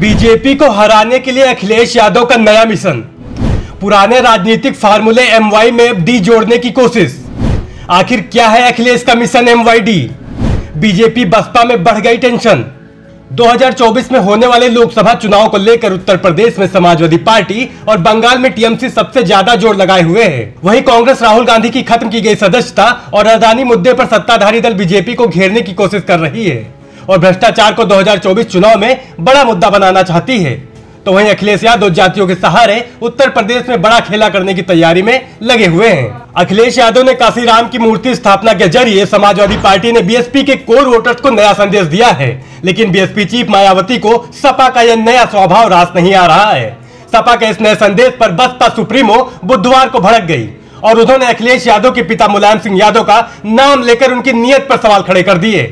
BJP को हराने के लिए अखिलेश यादव का नया मिशन, पुराने राजनीतिक फार्मूले एमवाई में डी जोड़ने की कोशिश। आखिर क्या है अखिलेश का मिशन एमवाईडी? बीजेपी बसपा में बढ़ गई टेंशन। 2024 में होने वाले लोकसभा चुनाव को लेकर उत्तर प्रदेश में समाजवादी पार्टी और बंगाल में टीएमसी सबसे ज्यादा जोर लगाए हुए है। वहीं कांग्रेस राहुल गांधी की खत्म की गई सदस्यता और अदानी मुद्दे पर सत्ताधारी दल बीजेपी को घेरने की कोशिश कर रही है और भ्रष्टाचार को 2024 चुनाव में बड़ा मुद्दा बनाना चाहती है। तो वहीं अखिलेश यादव जातियों के सहारे उत्तर प्रदेश में बड़ा खेला करने की तैयारी में लगे हुए हैं। अखिलेश यादव ने काशीराम की मूर्ति स्थापना के जरिए समाजवादी पार्टी ने बीएसपी के कोर वोटर्स को नया संदेश दिया है, लेकिन बीएसपी चीफ मायावती को सपा का यह नया स्वभाव रास नहीं आ रहा है। सपा के इस नए संदेश पर बसपा सुप्रीमो बुधवार को भड़क गई और उन्होंने अखिलेश यादव के पिता मुलायम सिंह यादव का नाम लेकर उनकी नीयत पर सवाल खड़े कर दिए।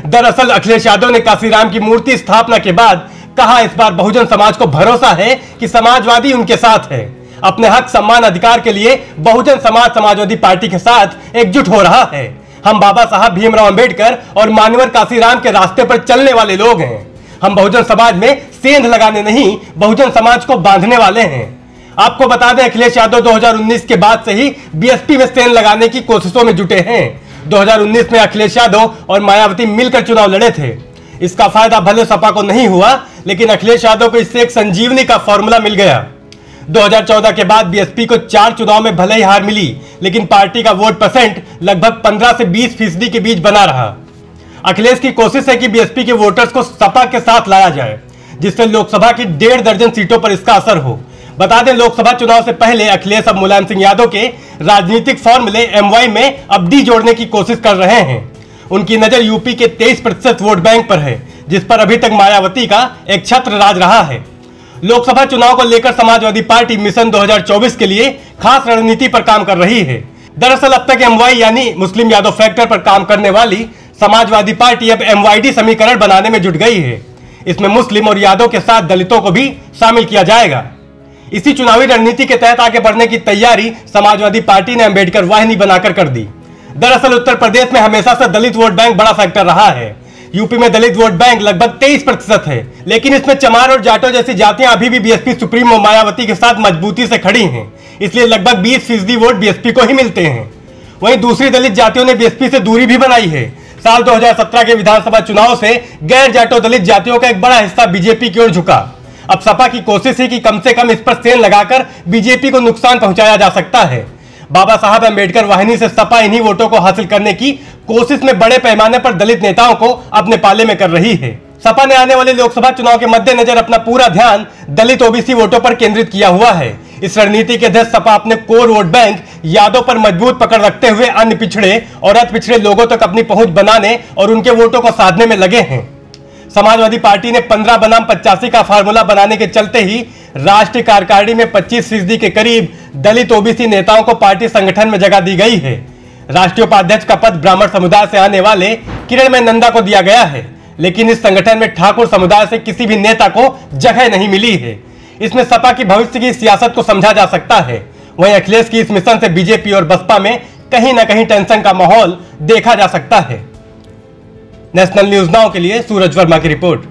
दरअसल अखिलेश यादव ने काशीराम की मूर्ति स्थापना के बाद कहा, इस बार बहुजन समाज को भरोसा है कि समाजवादी उनके साथ है। अपने हक सम्मान अधिकार के लिए बहुजन समाज समाजवादी पार्टी के साथ एकजुट हो रहा है। हम बाबा साहब भीमराव अंबेडकर और मानवर काशीराम के रास्ते पर चलने वाले लोग हैं। हम बहुजन समाज में सेंध लगाने नहीं, बहुजन समाज को बांधने वाले हैं। आपको बता दें, अखिलेश यादव 2019 के बाद से ही बीएसपी में सेंध लगाने की कोशिशों में जुटे हैं। 2019 में अखिलेश यादव और मायावती मिलकर चुनाव लड़े थे। इसका फायदा भले सपा को नहीं हुआ, लेकिन अखिलेश यादव को इससे एक संजीवनी का फॉर्मूला मिल गया। 2014 के बाद बीएसपी को 4 चुनाव में भले ही हार मिली, लेकिन पार्टी का वोट परसेंट लगभग 15 से 20% के बीच बना रहा। अखिलेश की कोशिश है कि बीएसपी के वोटर्स को सपा के साथ लाया जाए, जिससे लोकसभा की 1.5 दर्जन सीटों पर इसका असर हो। बता दें, लोकसभा चुनाव से पहले अखिलेश अब मुलायम सिंह यादव के राजनीतिक फॉर्मूले एमवाई में अब डी जोड़ने की कोशिश कर रहे हैं। उनकी नजर यूपी के 23% वोट बैंक पर है, जिस पर अभी तक मायावती का एक छत्र राज रहा है। लोकसभा चुनाव को लेकर समाजवादी पार्टी मिशन 2024 के लिए खास रणनीति पर काम कर रही है। दरअसल अब तक एमवाई यानी मुस्लिम यादव फैक्टर पर काम करने वाली समाजवादी पार्टी अब एमवाईडी समीकरण बनाने में जुट गई है। इसमें मुस्लिम और यादव के साथ दलितों को भी शामिल किया जाएगा। इसी चुनावी रणनीति के तहत आगे बढ़ने की तैयारी समाजवादी पार्टी ने अंबेडकर वाहिनी बनाकर कर दी। दरअसल उत्तर प्रदेश में हमेशा से दलित वोट बैंक बड़ा फैक्टर रहा है। यूपी में दलित वोट बैंक लगभग 23% है, लेकिन इसमें चमार और जाटो जैसी जातियां अभी भी बीएसपी सुप्रीमो मायावती के साथ मजबूती से खड़ी हैं। इसलिए लगभग 20% वोट बीएसपी को ही मिलते हैं। वहीं दूसरी दलित जातियों ने बीएसपी से दूरी भी बनाई है। साल 2017 के विधानसभा चुनाव से गैर जाटो दलित जातियों का एक बड़ा हिस्सा बीजेपी की ओर झुका। अब सपा की कोशिश है कि कम से कम इस पर सेंध लगाकर बीजेपी को नुकसान पहुंचाया जा सकता है। बाबा साहब अंबेडकर वाहिनी से सपा इन्हीं वोटों को हासिल करने की कोशिश में बड़े पैमाने पर दलित नेताओं को अपने पाले में कर रही है। सपा ने आने वाले लोकसभा चुनाव के मद्देनजर अपना पूरा ध्यान दलित ओबीसी वोटों पर केंद्रित किया हुआ है। इस रणनीति के तहत सपा अपने कोर वोट बैंक यादव पर मजबूत पकड़ रखते हुए अन्य पिछड़े और अति पिछड़े लोगों तक अपनी पहुंच बनाने और उनके वोटों को साधने में लगे हैं। समाजवादी पार्टी ने 15 बनाम 85 का फार्मूला बनाने के चलते ही राष्ट्रीय कार्यकारिणी में 25% के करीब दलित ओबीसी नेताओं को पार्टी संगठन में जगह दी गई है। राष्ट्रीय उपाध्यक्ष का पद ब्राह्मण समुदाय से आने वाले किरणमय नंदा को दिया गया है, लेकिन इस संगठन में ठाकुर समुदाय से किसी भी नेता को जगह नहीं मिली है। इसमें सपा की भविष्य की सियासत को समझा जा सकता है। वहीं अखिलेश की इस मिशन से बीजेपी और बसपा में कहीं ना कहीं टेंशन का माहौल देखा जा सकता है। नेशनल न्यूज नाउ के लिए सूरज वर्मा की रिपोर्ट।